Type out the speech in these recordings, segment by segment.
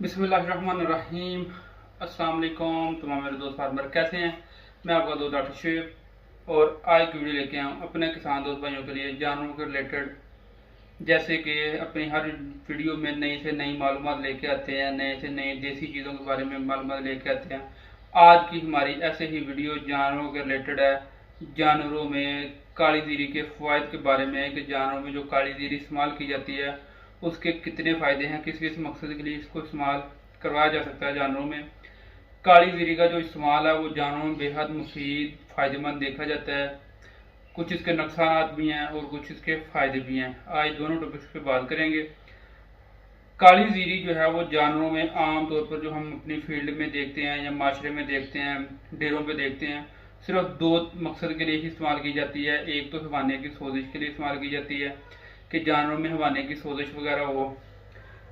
बिस्मिल्लाहिर्रहमानिर्रहीम। अस्सलाम वालेकुम तमाम मेरे दोस्त फार्मर कैसे हैं। मैं आपका दोस्त डॉक्टर शेब और आज की वीडियो लेके आया हूँ अपने किसान दोस्त भाइयों के लिए जानवरों के रिलेटेड। जैसे कि अपनी हर वीडियो में नई से नई मालूमात लेके आते हैं, नए से नए देसी चीज़ों के बारे में मालूमात लेके आते हैं। आज की हमारी ऐसे ही वीडियो जानवरों के रिलेटेड है। जानवरों में काली जीरी के फ़वाइद के बारे में है कि जानवरों में जो काली जीरी इस्तेमाल की जाती है उसके कितने फ़ायदे हैं, किस किस मकसद के लिए इसको इस्तेमाल करवाया जा सकता है। जानवरों में काली जीरी का जो इस्तेमाल है वो जानवरों में बेहद मुफीद फ़ायदेमंद देखा जाता है। कुछ इसके नुकसान भी हैं और कुछ इसके फ़ायदे भी हैं। आज दोनों टॉपिक्स पे बात करेंगे। काली जीरी जो है वो जानवरों में आम तौर पर जो हम अपनी फील्ड में देखते हैं या माशरे में देखते हैं, डेरों पे देखते हैं, सिर्फ दो मकसद के लिए ही इस्तेमाल की जाती है। एक तो हवाने की सोजिश के लिए इस्तेमाल की जाती है कि जानवरों में हवाने की सोजिश वगैरह हो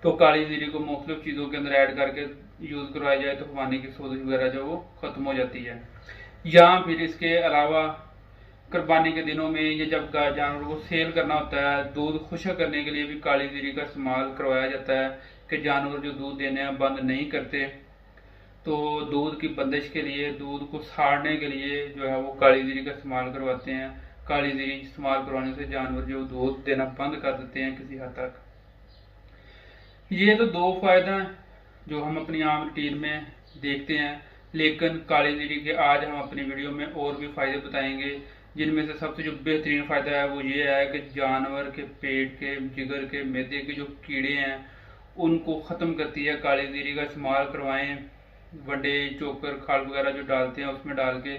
तो काली जीरी को मुख्तलिफ चीज़ों के अंदर ऐड करके यूज़ करवाया जाए तो हवाने की सोजिश वगैरह जो वो ख़त्म हो जाती है। या फिर इसके अलावा कुर्बानी के दिनों में या जब जानवर को सेल करना होता है, दूध खुशक करने के लिए भी काली जीरी का इस्तेमाल करवाया जाता है कि जानवर जो दूध देने बंद नहीं करते तो दूध की बंदिश के लिए, दूध को साड़ने के लिए जो है वो काली जीरी का इस्तेमाल करवाते हैं। काली जीरी इस्तेमाल करवाने से जानवर जो दूध देना बंद कर देते हैं किसी हद तक। ये तो दो फायदा हैं जो हम अपनी आम रूटीन में देखते हैं, लेकिन काली जीरी के आज हम अपनी वीडियो में और भी फायदे बताएंगे, जिनमें से सबसे जो बेहतरीन फायदा है वो ये है कि जानवर के पेट के, जिगर के, मैदे के जो कीड़े हैं उनको ख़त्म करती है। काली जीरी का इस्तेमाल करवाएं, वनडे चोकर खाल वगैरह जो डालते हैं उसमें डाल के,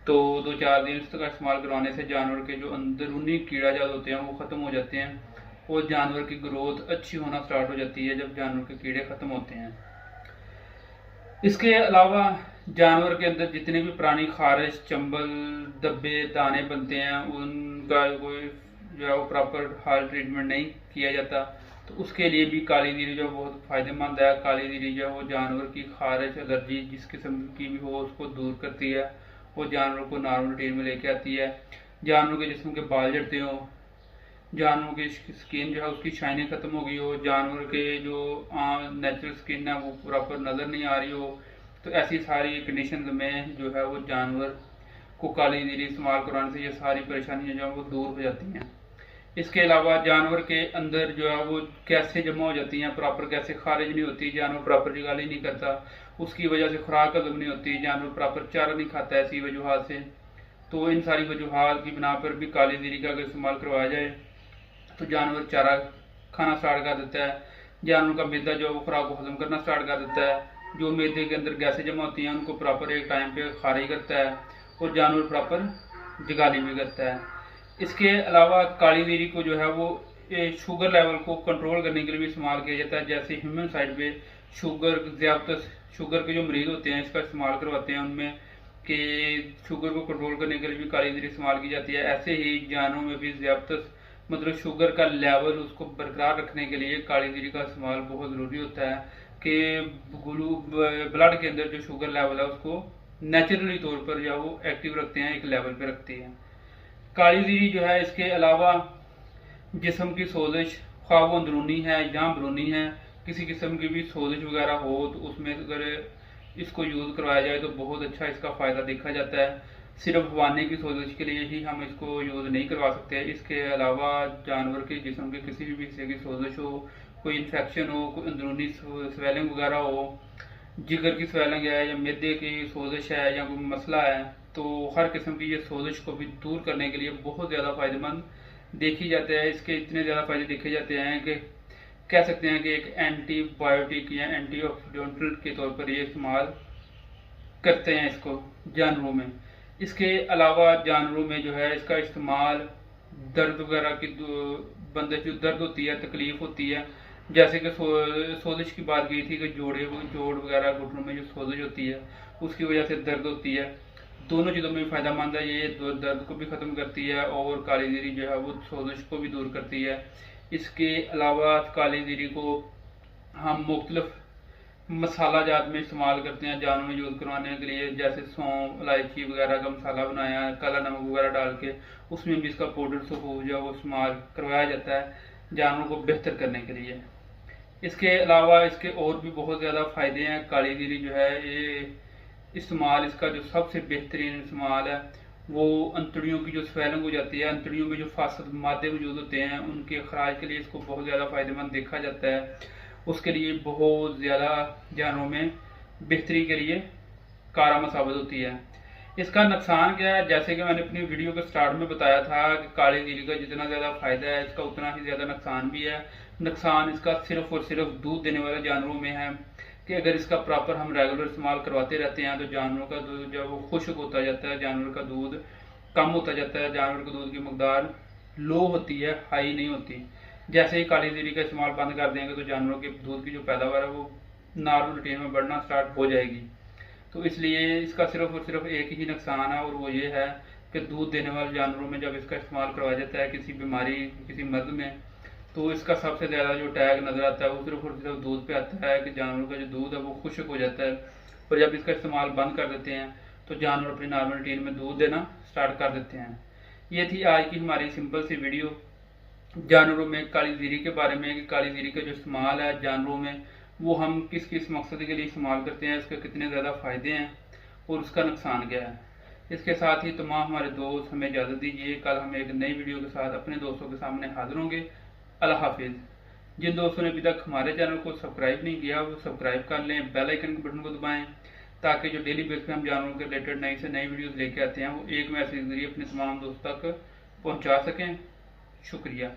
तो 2-4 दिन इसका इस्तेमाल करवाने से जानवर के जो अंदरूनी कीड़ा जात होते हैं वो ख़त्म हो जाते हैं और जानवर की ग्रोथ अच्छी होना स्टार्ट हो जाती है जब जानवर के कीड़े ख़त्म होते हैं। इसके अलावा जानवर के अंदर जितने भी प्राणी खारिश, चंबल, धब्बे, दाने बनते हैं उनका कोई जो है वो प्रॉपर हाल ट्रीटमेंट नहीं किया जाता, तो उसके लिए भी काली जीरी जो बहुत फ़ायदेमंद है। काली जीरी जो है वो जानवर की खारिश, एलर्जी जिस किस्म की भी हो उसको दूर करती है, वो जानवर को नॉर्मल रूटीन में लेके आती है। जानवर के जिस्म के बाल झड़ते हो, जानवरों की स्किन जो है उसकी शाइनिंग खत्म हो गई हो, जानवर के जो नेचुरल स्किन है वो प्रॉपर नज़र नहीं आ रही हो, तो ऐसी सारी कंडीशन में जो है वो जानवर को काली जीरी इस्तेमाल करवाने से ये सारी परेशानियां जो है वो दूर हो जाती हैं। इसके अलावा जानवर के अंदर जो है वो कैसे जमा हो जाती हैं, प्रॉपर कैसे खारिज नहीं होती, जानवर प्रॉपर निकाली नहीं करता, उसकी वजह से खुराक हजम नहीं होती, जानवर प्रॉपर चारा नहीं खाता ऐसी वजूहत से। तो इन सारी वजूहत की बिना पर भी काली जीरी का अगर इस्तेमाल करवाया जाए तो जानवर चारा खाना स्टार्ट कर देता है, जानवर का मैदा जो है वो खुराक को हजम करना स्टार्ट कर देता है, जो मैदे के अंदर गैसें जमा होती हैं उनको प्रॉपर एक टाइम पे खारिज करता है और जानवर प्रॉपर जगाली भी करता है। इसके अलावा काली जीरी को जो है वो शुगर लेवल को कंट्रोल करने के लिए भी इस्तेमाल किया जाता है। जैसे ह्यूमन साइड पे शुगर के जो मरीज होते हैं इसका इस्तेमाल करवाते हैं उनमें कि शुगर को कंट्रोल करने के लिए भी काली जीरी इस्तेमाल की जाती है। ऐसे ही जानवरों में भी ज़्यादातर मतलब शुगर का लेवल उसको बरकरार रखने के लिए काली जीरी का इस्तेमाल बहुत ज़रूरी होता है कि ब्लड के अंदर जो शुगर लेवल है उसको नेचुरली तौर पर या वो एक्टिव रखते हैं, एक लेवल पे रखती है काली जीरी जो है। इसके अलावा जिस्म की सोजिश, ख्वाह वो अंदरूनी है या बैरूनी है, किसी किस्म की भी सोजिश वगैरह हो तो उसमें अगर इसको यूज़ करवाया जाए तो बहुत अच्छा इसका फ़ायदा देखा जाता है। सिर्फ हवाने की सोजिश के लिए ही हम इसको यूज़ नहीं करवा सकते, इसके अलावा जानवर के जिस्म के किसी भी हिस्से की सोजिश हो, कोई इन्फेक्शन हो, कोई अंदरूनी स्वेलिंग वगैरह हो, जिगर की स्वेलिंग है या मैदे की सोजिश है या कोई मसला है, तो हर किस्म की ये सोजिश को भी दूर करने के लिए बहुत ज़्यादा फ़ायदेमंद देखी जाते हैं। इसके इतने ज़्यादा फ़ायदे देखे जाते हैं कि कह सकते हैं कि एक एंटीबायोटिक या एंटीऑक्सीडेंट के तौर पर ये इस्तेमाल करते हैं इसको जानवरों में। इसके अलावा जानवरों में जो है इसका इस्तेमाल दर्द वगैरह की बंदिश जो दर्द होती है, तकलीफ होती है, जैसे कि सोजिश की बात की थी कि जोड़ वगैरह घुटनों में जो सोजिश होती है उसकी वजह से दर्द होती है, दोनों चीज़ों में फ़ायदेमंद है। ये दर्द को भी ख़त्म करती है और काली जीरी जो है वो सोजिश को भी दूर करती है। इसके अलावा काली जीरी को हम मुख्तलिफ मसाला जात में इस्तेमाल करते हैं जानवरों में यूज़ करवाने के लिए, जैसे सौंफ, इलायची वगैरह का मसाला बनाया, काला नमक वगैरह डाल के उसमें भी इसका पाउडर सूप जो है वो इस्तेमाल करवाया जाता है जानवरों को बेहतर करने के लिए। इसके अलावा इसके और भी बहुत ज़्यादा फ़ायदे हैं। काली जीरी जो है ये इस्तेमाल, इसका जो सबसे बेहतरीन इस्तेमाल है वो अंतड़ियों की जो स्वेलिंग हो जाती है, अंतड़ियों में जो फासद मादे मौजूद होते हैं उनके अखराज के लिए इसको बहुत ज़्यादा फ़ायदेमंद देखा जाता है। उसके लिए बहुत ज़्यादा जानवरों में बेहतरी के लिए कारगर साबित होती है। इसका नुकसान क्या है, जैसे कि मैंने अपनी वीडियो के स्टार्ट में बताया था कि काली जीरी का जितना ज़्यादा फ़ायदा है इसका उतना ही ज़्यादा नुकसान भी है। नुकसान इसका सिर्फ और सिर्फ दूध देने वाले जानवरों में है कि अगर इसका प्रॉपर हम रेगुलर इस्तेमाल करवाते रहते हैं तो जानवरों का दूध जब वो खुश्क होता जाता है, जानवर का दूध कम होता जाता है, जानवर के दूध की मकदार लो होती है, हाई नहीं होती। जैसे ही काली जीरी का इस्तेमाल बंद कर देंगे तो जानवरों के दूध की जो पैदावार है वो नॉर्मल रूटीन में बढ़ना स्टार्ट हो जाएगी। तो इसलिए इसका सिर्फ और सिर्फ एक ही नुकसान है और वो ये है कि दूध देने वाले जानवरों में जब इसका इस्तेमाल करवाया जाता है किसी बीमारी, किसी मर्ज में, तो इसका सबसे ज़्यादा जो टैग नज़र आता है वो सिर्फ और सिर्फ दूध पे आता है कि जानवरों का जो दूध है वो खुश्क हो जाता है। और जब इसका इस्तेमाल बंद कर देते हैं तो जानवर अपनी नॉर्मल रूटीन में दूध देना स्टार्ट कर देते हैं। ये थी आज की हमारी सिंपल सी वीडियो जानवरों में काली जीरी के बारे में कि काली जीरी का जो इस्तेमाल है जानवरों में वो हम किस किस मकसद के लिए इस्तेमाल करते हैं, इसके कितने ज़्यादा फ़ायदे हैं और उसका नुकसान क्या है। इसके साथ ही तमाम हमारे दोस्त हमें इजाज़त दीजिए। कल हम एक नई वीडियो के साथ अपने दोस्तों के सामने हाजिर होंगे। अल्लाह हाफिज़। जिन दोस्तों ने अभी तक हमारे चैनल को सब्सक्राइब नहीं किया वो सब्सक्राइब कर लें, बेल आइकन के बटन को दबाएं ताकि जो डेली बेस पे हम जानवरों के रिलेटेड नई से नई वीडियोस लेके आते हैं वो एक मैसेज के जरिए अपने तमाम दोस्तों तक पहुंचा सकें। शुक्रिया।